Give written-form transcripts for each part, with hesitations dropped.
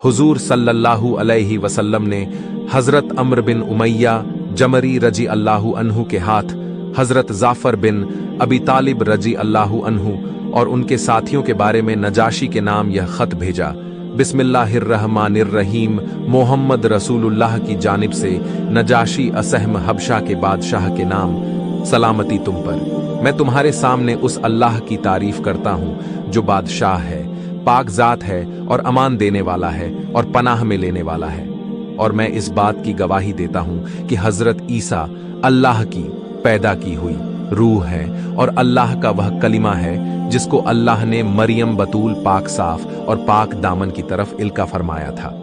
हुजूर सल्लल्लाहु अलैहि वसल्लम ने हजरत अम्र बिन उमैया जमरी रजी अल्लाहु अन्हु के हाथ हजरत जाफर बिन अबी तालिब रजी अल्लाहु अन्हु और उनके साथियों के बारे में नजाशी के नाम यह खत भेजा। बिस्मिल्लाहिर्रहमानिर्रहीम, मोहम्मद रसूलुल्लाह की जानिब से नजाशी असहम हबशा के बादशाह के नाम, सलामती तुम पर। मैं तुम्हारे सामने उस अल्लाह की तारीफ करता हूँ जो बादशाह है, पाक जात है और अमान देने वाला है और पनाह में लेने वाला है। और मैं इस बात की गवाही देता हूँ कि हजरत ईसा अल्लाह की पैदा की हुई रूह है और अल्लाह का वह कलिमा है जिसको अल्लाह ने मरियम बतूल पाक साफ और पाक दामन की तरफ इल्का फरमाया था।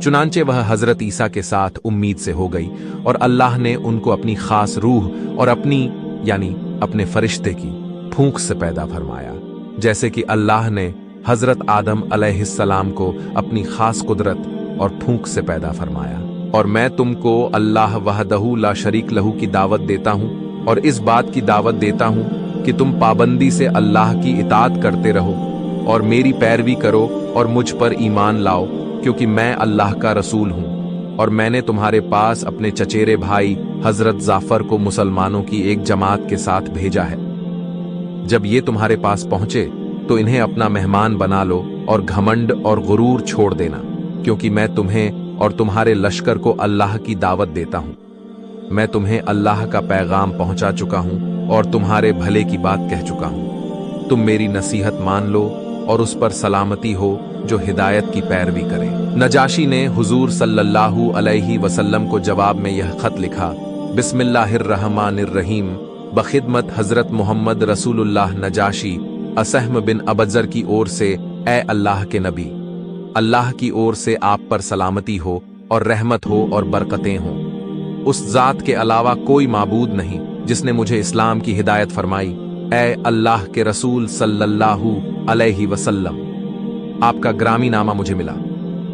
चुनांचे वह हजरत ईसा के साथ उम्मीद से हो गई और अल्लाह ने उनको अपनी खास रूह और अपनी यानी अपने फरिश्ते की फूंक से पैदा फरमाया, जैसे कि अल्लाह ने हजरत आदम अलैहिस्सलाम को अपनी खास कुदरत और फूंक से पैदा फरमाया। और मैं तुमको अल्लाह वहदहू ला शरीक लहू की दावत देता हूँ और इस बात की दावत देता हूँ कि तुम पाबंदी से अल्लाह की इताअत करते रहो और मेरी पैरवी करो और मुझ पर ईमान लाओ, क्योंकि मैं अल्लाह का रसूल हूँ। और मैंने तुम्हारे पास अपने चचेरे भाई हजरत जाफर को मुसलमानों की एक जमात के साथ भेजा है। जब ये तुम्हारे पास पहुंचे तो इन्हें अपना मेहमान बना लो और घमंड और गुरूर छोड़ देना, क्योंकि मैं तुम्हें और तुम्हारे लश्कर को अल्लाह की दावत देता हूँ। मैं तुम्हें अल्लाह का पैगाम पहुंचा चुका हूँ और तुम्हारे भले की बात कह चुका हूँ। तुम मेरी नसीहत मान लो और उस पर सलामती हो जो हिदायत की पैरवी करे। नजाशी ने हुजूर सल्लल्लाहु अलैहि वसल्लम को जवाब में यह खत लिखा। बिस्मिल्लाहिर्रहमानिर्रहीम, बखिदमत हजरत मोहम्मद रसूलुल्लाह नजाशी असहम बिन अबजर की ओर से, ए अल्लाह के नबी, अल्लाह की ओर से आप पर सलामती हो और रहमत हो और बरकतें हों। उस जात के अलावा कोई माबूद नहीं जिसने मुझे इस्लाम की हिदायत फरमाई। ए अल्लाह के रसूल सल्लल्लाहु अलैहि वसल्लम, आपका ग्रामी नामा मुझे मिला।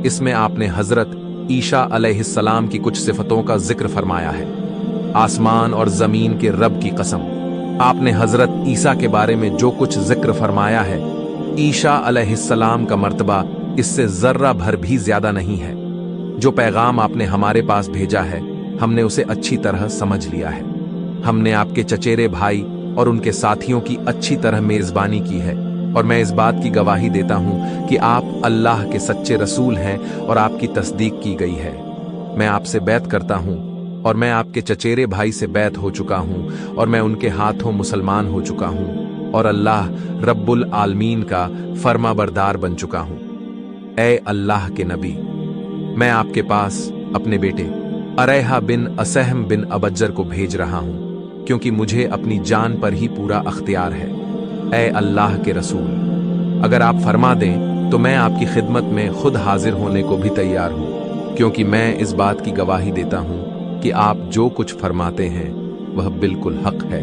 इसमें आपने हजरत ईसा अलैहिस्सलाम की कुछ सिफतों का जिक्र फरमाया है। आसमान और जमीन के रब की कसम, आपने हजरत ईसा के बारे में जो कुछ जिक्र फरमाया है, ईसा अलैहिस्सलाम का मर्तबा इससे जर्रा भर भी ज्यादा नहीं है। जो पैगाम आपने हमारे पास भेजा है हमने उसे अच्छी तरह समझ लिया है। हमने आपके चचेरे भाई और उनके साथियों की अच्छी तरह मेजबानी की है और मैं इस बात की गवाही देता हूं कि आप अल्लाह के सच्चे रसूल हैं और आपकी तस्दीक की गई है। मैं आपसे बैत करता हूं और मैं आपके चचेरे भाई से बैत हो चुका हूं और मैं उनके हाथों मुसलमान हो चुका हूं और अल्लाह रब्बुल आलमीन का फर्माबरदार बन चुका हूं। ए अल्लाह के नबी, मैं आपके पास अपने बेटे अरैहा बिन असहम बिन अबज्जर को भेज रहा हूं, क्योंकि मुझे अपनी जान पर ही पूरा अख्तियार है। ए अल्लाह के रसूल, अगर आप फरमा दें तो मैं आपकी खिदमत में खुद हाजिर होने को भी तैयार हूं, क्योंकि मैं इस बात की गवाही देता हूं कि आप जो कुछ फरमाते हैं वह बिल्कुल हक है।